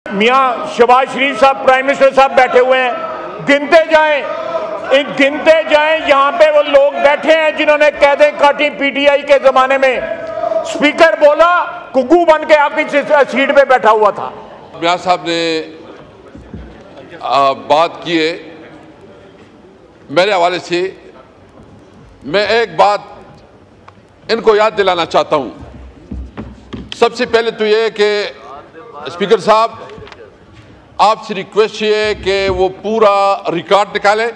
मियां शहबाज शरीफ साहब prime minister साहब बैठे हुए हैं, गिनते जाएं यहाँ पे वो लोग बैठे हैं जिन्होंने कैदें काटी पीटीआई के जमाने में। स्पीकर बोला, कुकू बन के आपकी सीट पे बैठा हुआ था। मियां साहब ने बात की है, मेरे हवाले से मैं एक बात इनको याद दिलाना चाहता हूं। सबसे पहले तो ये कि स्पीकर साहब, आपसे रिक्वेस्ट ये है कि वो पूरा रिकॉर्ड निकाले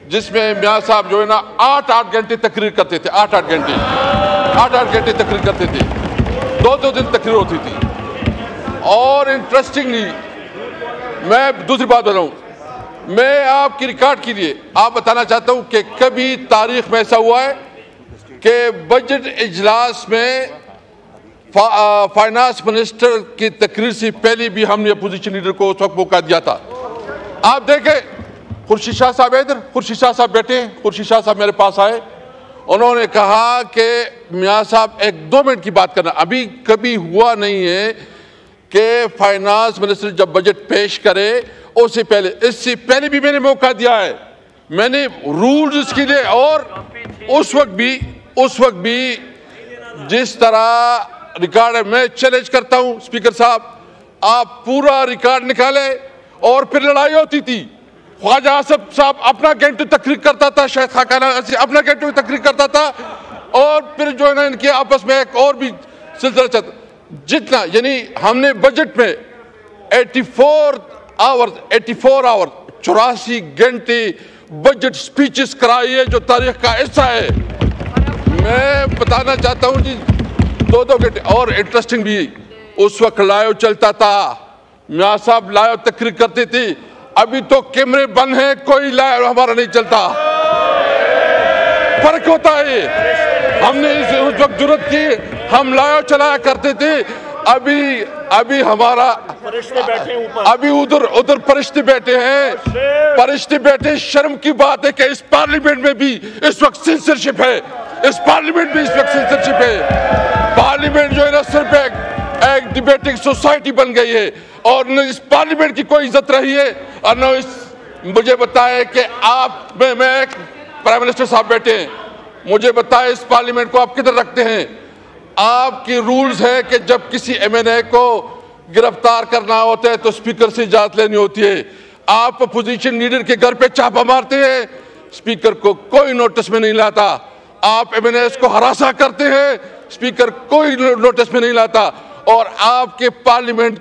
जिसमें मियां साहब जो है ना 8-8 घंटे तकरीर करते थे। 8-8 घंटे तकरीर करते थे, 2-2 दिन तकरीर होती थी। और इंटरेस्टिंगली मैं दूसरी बात बताऊं, मैं आपकी रिकॉर्ड के लिए आप बताना चाहता हूं कि कभी तारीख में ऐसा हुआ है कि बजट इजलास में फाइनेंस मिनिस्टर की तकरीर से पहले भी हमने अपोजिशन लीडर को उस वक्त मौका दिया था। आप देखें, खुर्शीद शाह साहब इधर, खुर्शीद शाह साहब बैठे हैं, खुर्शीद शाह साहब मेरे पास आए, उन्होंने कहा कि मियां साहब 1-2 मिनट की बात करना। अभी कभी हुआ नहीं है कि फाइनेंस मिनिस्टर जब बजट पेश करे उससे पहले, इससे पहले भी मैंने मौका दिया है, मैंने रूल्स इसके लिए। और उस वक्त भी जिस तरह रिकॉर्ड है, मैं चैलेंज करता हूं स्पीकर साहब, आप पूरा रिकॉर्ड निकाले। और फिर लड़ाई होती थी, ख्वाजा आसिफ साहब अपना घंटे तकरीर करता था, शायद खाकाना अपना घंटे में तकरीर करता था, और फिर जो है ना इनके आपस में एक और भी सिलसिला चलता। जितना यानी हमने बजट में 84 आवर 84 घंटे बजट स्पीचेस कराई है, जो तारीख का हिस्सा है। मैं बताना चाहता हूं जी, 2-2 घंटे। और इंटरेस्टिंग भी, उस वक्त लाइव चलता था, मियां साहब लाइव तकरीर करते थे। अभी तो कैमरे बंद हैं, कोई लाइव हमारा नहीं चलता। फर्क होता है, हमने उस वक्त जरूरत की, हम लाइव चलाया करते थे। अभी हमारा अभी उधर फरिश्ते बैठे हैं, फरिश्ते बैठे। शर्म की बात है कि इस पार्लियामेंट में भी इस वक्त सेंसरशिप है, इस पार्लियामेंट में इस वक्त सेंसरशिप है। पार्लियामेंट जो है ना सिर्फ एक डिबेटिंग सोसाइटी बन गई है, और न इस पार्लियामेंट की कोई इज्जत रही है और न मुझे बताए कि आप मैं प्राइम मिनिस्टर साहब बैठे हैं, मुझे बताए इस पार्लियामेंट को आप किधर रखते हैं। आपके रूल्स है कि जब किसी एमएनए को गिरफ्तार करना होता है तो स्पीकर से इजाजत लेनी होती है। आप अपोजिशन लीडर के घर पे छापा मारते हैं, स्पीकर को कोई नोटिस में नहीं लाता। आप एमएनए को हरासा करते हैं, स्पीकर कोई नोटिस में नहीं लाता। और आपके पार्लियामेंट,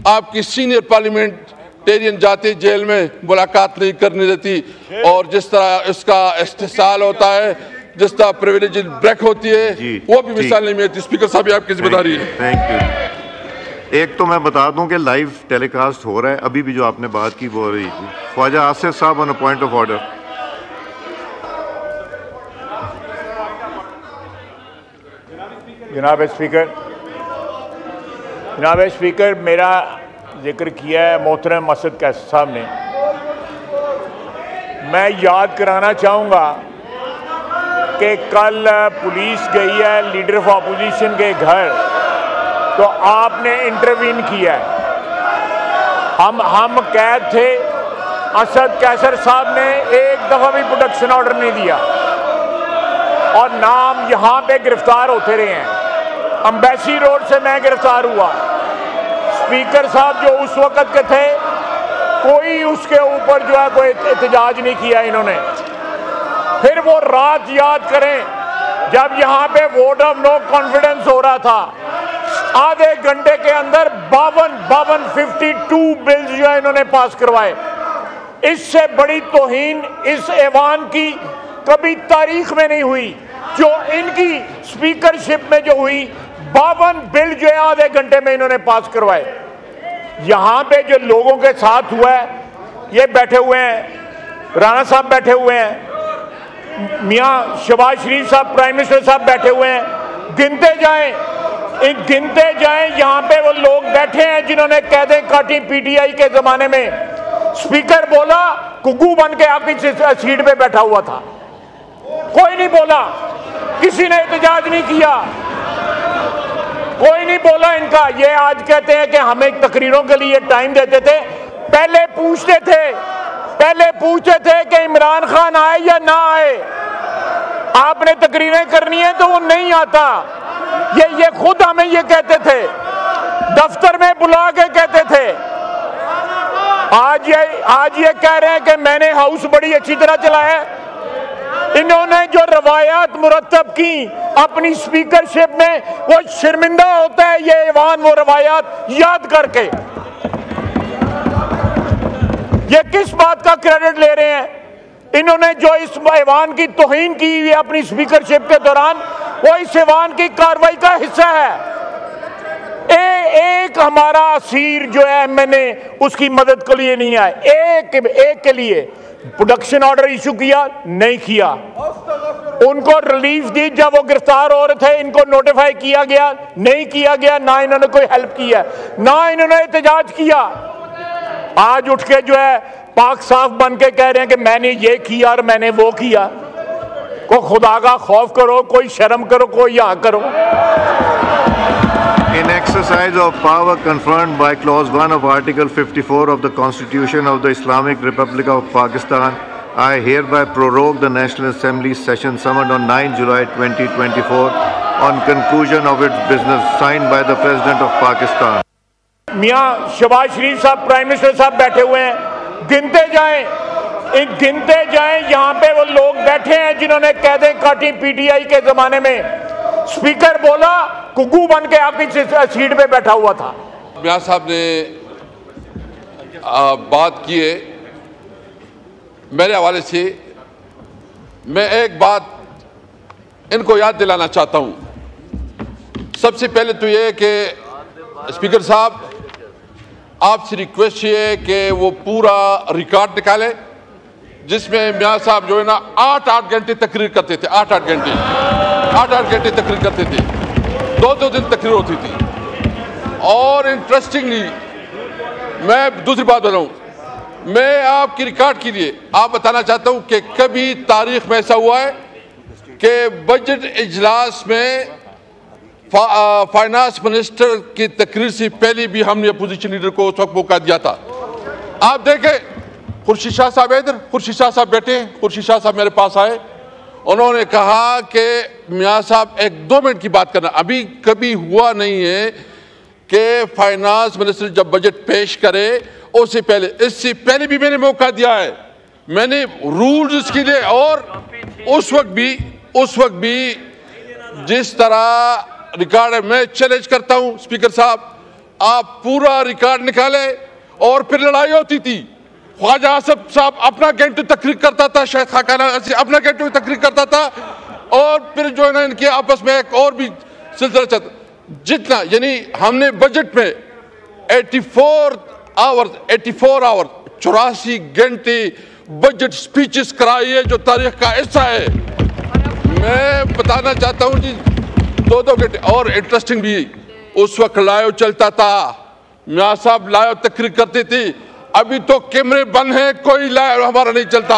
आपकी सीनियर पार्लियामेंटेरियन जाते जेल में मुलाकात नहीं करने देती। और जिस तरह इसका इस्तेसाल होता है, जिस तरह प्रिविलेज ब्रेक होती है, वो भी मिसाल नहीं मिलती। स्पीकर साहब, आपकी जिम्मेदारी है। Thank you. एक तो मैं बता दूं कि लाइव टेलीकास्ट हो रहा है, अभी भी जो आपने बात की वो हो रही थी। ख्वाजा आसिफ साहब on a point of order. जनाब स्पीकर, मेरा जिक्र किया है मोहतरम मसद कैसर साहब ने। मैं याद कराना चाहूँगा कि कल पुलिस गई है लीडर ऑफ अपोजिशन के घर, तो आपने इंटरवीन किया है। हम कैद थे, असद कैसर साहब ने एक दफ़ा भी प्रोटेक्शन ऑर्डर नहीं दिया, और नाम यहाँ पे गिरफ्तार होते रहे हैं। अम्बेसी रोड से मैं गिरफ्तार हुआ, स्पीकर साहब जो उस वक़्त के थे, कोई उसके ऊपर जो है कोई एहतजाज नहीं किया इन्होंने। फिर वो रात याद करें जब यहाँ पे वोट ऑफ नो कॉन्फिडेंस हो रहा था, आधे घंटे के अंदर 52 बिल्स जो है इन्होंने पास करवाए। इससे बड़ी तौहीन इस ऐवान की कभी तारीख में नहीं हुई, जो इनकी स्पीकरशिप में जो हुई। 52 बिल जो है आधे घंटे में इन्होंने पास करवाए। यहाँ पे जो लोगों के साथ हुआ है, ये बैठे हुए हैं, राणा साहब बैठे हुए हैं, मियां शहबाज शरीफ साहब प्राइम मिनिस्टर साहब बैठे हुए हैं। गिनते जाएं यहाँ पे वो लोग बैठे हैं जिन्होंने कैदें काटी पीटीआई के जमाने में। स्पीकर बोला, कुकू बन के आपकी सीट पे बैठा हुआ था। कोई नहीं बोला, किसी ने एहतजाज नहीं किया, कोई नहीं बोला इनका। ये आज कहते हैं कि हमें तकरीरों के लिए टाइम देते थे। पहले पूछते थे कि इमरान खान आए या ना आए। आपने तकरीरें करनी है तो वो नहीं आता। ये खुद हमें ये कहते थे, दफ्तर में बुला के कहते थे। आज ये कह रहे हैं कि मैंने हाउस बड़ी अच्छी तरह चलाया। इन्होंने जो रवायात मुरतब की अपनी स्पीकरशिप में, वो शर्मिंदा होता है ये ऐवान वो रवायात याद करके। ये किस बात का क्रेडिट ले रहे हैं? इन्होंने जो इस ऐवान की तौहीन की हुई अपनी स्पीकरशिप के दौरान, वो इस ऐवान की कार्रवाई का हिस्सा है। एक हमारा असीर जो है, मैंने उसकी मदद के लिए नहीं आए, एक के लिए प्रोडक्शन ऑर्डर इशू किया नहीं किया, उनको रिलीफ दी जब वो गिरफ्तार हो रहे थे, इनको नोटिफाई किया गया नहीं किया गया, ना इन्होंने कोई हेल्प किया, ना इन्होंने एहतजाज किया। आज उठ के जो है पाक साफ बन के कह रहे हैं कि मैंने ये किया और मैंने वो किया। को खुदा का खौफ करो, कोई शर्म करो, कोई यहाँ करो। In exercise of power conferred by Clause 1 of Article 54 of the Constitution of the Islamic Republic of Pakistan, I hereby prorogue the National Assembly session summoned on 9 July 2024 on conclusion of its business, signed by the President of Pakistan. मियाँ शहबाज शरीफ साहब, prime minister साहब बैठे हुए हैं, गिनते जाएं। यहाँ पे वो लोग बैठे हैं जिन्होंने कैदें काटी पीटीआई के जमाने में। स्पीकर बोला, कुकू बन के आपकी सीट पे बैठा हुआ था। मियाँ साहब ने बात की है, मेरे हवाले से मैं एक बात इनको याद दिलाना चाहता हूँ। सबसे पहले तो ये कि स्पीकर साहब, आपसे रिक्वेस्ट ये है कि वो पूरा रिकॉर्ड निकाले जिसमें मियाँ साहब जो है ना 8-8 घंटे तकरीर करते थे। 8-8 घंटे तकरीर करते थे, 2-2 दिन तकरीर होती थी। और इंटरेस्टिंगली मैं दूसरी बात बताऊँ, मैं आपकी रिकॉर्ड के लिए आप बताना चाहता हूँ कि कभी तारीख में ऐसा हुआ है कि बजट इजलास में फाइनेंस मिनिस्टर की तकरीर से पहले भी हमने अपोजिशन लीडर को उस वक्त मौका दिया था। आप देखें, खुर्शीद शाह साहब इधर, खुर्शीद शाह साहब बैठे हैं, खुर्शीद शाह साहब मेरे पास आए, उन्होंने कहा कि मियाँ साहब 1-2 मिनट की बात करना। अभी कभी हुआ नहीं है कि फाइनेंस मिनिस्टर जब बजट पेश करे उससे पहले, इससे पहले भी मैंने मौका दिया है, मैंने रूल्स इसके लिए। और उस वक्त भी जिस तरह रिकॉर्ड है, मैं चैलेंज करता हूं स्पीकर साहब, आप पूरा रिकॉर्ड निकाले। और फिर लड़ाई होती थी, ख्वाजा आसिफ साहब अपना घंटे तकरीर करता था, शायद खाकाना अपना घंटे में तकरीर करता था, और फिर जो है ना इनके आपस में एक और भी सिलसिला चलता। जितना यानी हमने बजट में 84 आवर 84 घंटे बजट स्पीचेस कराई है, जो तारीख का हिस्सा है। मैं बताना चाहता हूं जी, 2-2 घंटे। और इंटरेस्टिंग भी, उस वक्त लाइव चलता था, मियाँ साहब लाइव तकरीर करते थे। अभी तो कैमरे बंद हैं, कोई लाइव हमारा नहीं चलता।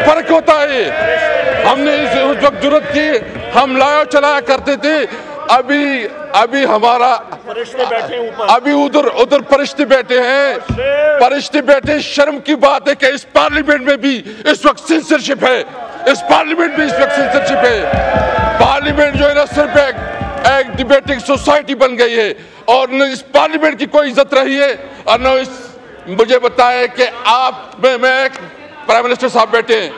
फर्क होता है। हमने उस वक्त जरूरत की, हम लाइव चलाया करते थे। अभी हमारा अभी उधर फरिश्ते बैठे हैं, फरिश्ते बैठे। शर्म की बात है कि इस पार्लियामेंट में भी इस वक्त सेंसरशिप है, इस पार्लियामेंट में इस वक्त सेंसरशिप है। पार्लियामेंट जो है ना सिर्फ एक डिबेटिंग सोसाइटी बन गई है, और न इस पार्लियामेंट की कोई इज्जत रही है और न मुझे बताए कि आप मैं प्राइम मिनिस्टर साहब बैठे हैं,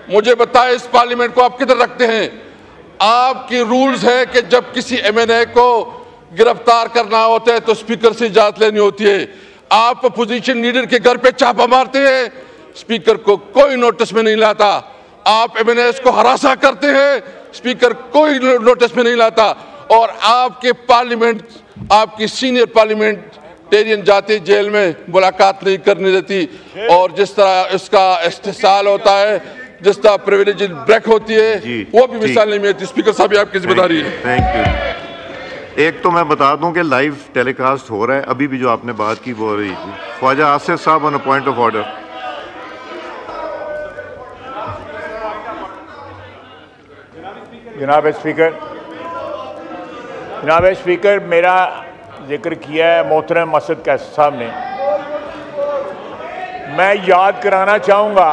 मुझे बताए इस पार्लियामेंट को आप किधर रखते हैं? आपके रूल्स है कि जब किसी एमएनए को गिरफ्तार करना होता है तो स्पीकर से इजाजत लेनी होती है। आप अपोजिशन लीडर के घर पे छापा मारते हैं, स्पीकर को कोई नोटिस में नहीं लाता। आप एमएनए को हरासा करते हैं, स्पीकर कोई नोटिस में नहीं लाता। और आपके पार्लियामेंट, आपकी सीनियर पार्लियामेंटेरियन जाते जेल में, मुलाकात नहीं करने देती। और जिस तरह इसका इस्तेसाल होता है, जिस तरह प्रिविलेज ब्रेक होती है, वो भी मिसाल नहीं मिलती। स्पीकर साहब, आपकी जिम्मेदारी है। Thank you. एक तो मैं बता दूं कि लाइव टेलीकास्ट हो रहा है, अभी भी जो आपने बात की वो हो रही थी। ख्वाजा आसिफ साहब on a point of order. जनाब स्पीकर, जनाब स्पीकर, मेरा जिक्र किया है मोहतरम असद कैसर साहब ने। मैं याद कराना चाहूँगा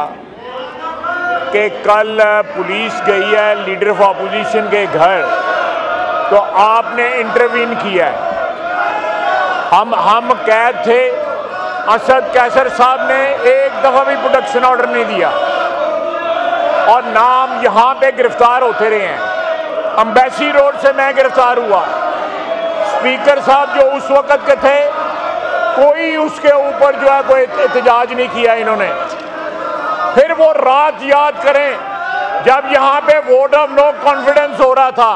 कि कल पुलिस गई है लीडर ऑफ अपोजिशन के घर, तो आपने इंटरवीन किया है। हम कैद थे, असद कैसर साहब ने एक दफ़ा भी प्रोटेक्शन ऑर्डर नहीं दिया और नाम यहाँ पे गिरफ्तार होते रहे हैं। अम्बेसी रोड से मैं गिरफ्तार हुआ, स्पीकर साहब जो उस वक़्त के थे, कोई उसके ऊपर जो है कोई एहतजाज नहीं किया इन्होंने। फिर वो रात याद करें जब यहाँ पे वोट ऑफ नो कॉन्फिडेंस हो रहा था,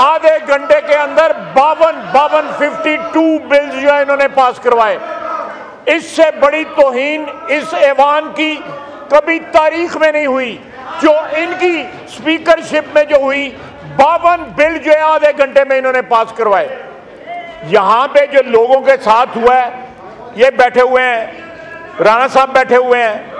आधे घंटे के अंदर 52 बिल्स जो है इन्होंने पास करवाए। इससे बड़ी तौहीन इस ऐवान की कभी तारीख में नहीं हुई जो इनकी स्पीकरशिप में जो हुई। 52 बिल जो है आधे घंटे में इन्होंने पास करवाए। यहाँ पे जो लोगों के साथ हुआ है, ये बैठे हुए हैं, राणा साहब बैठे हुए हैं,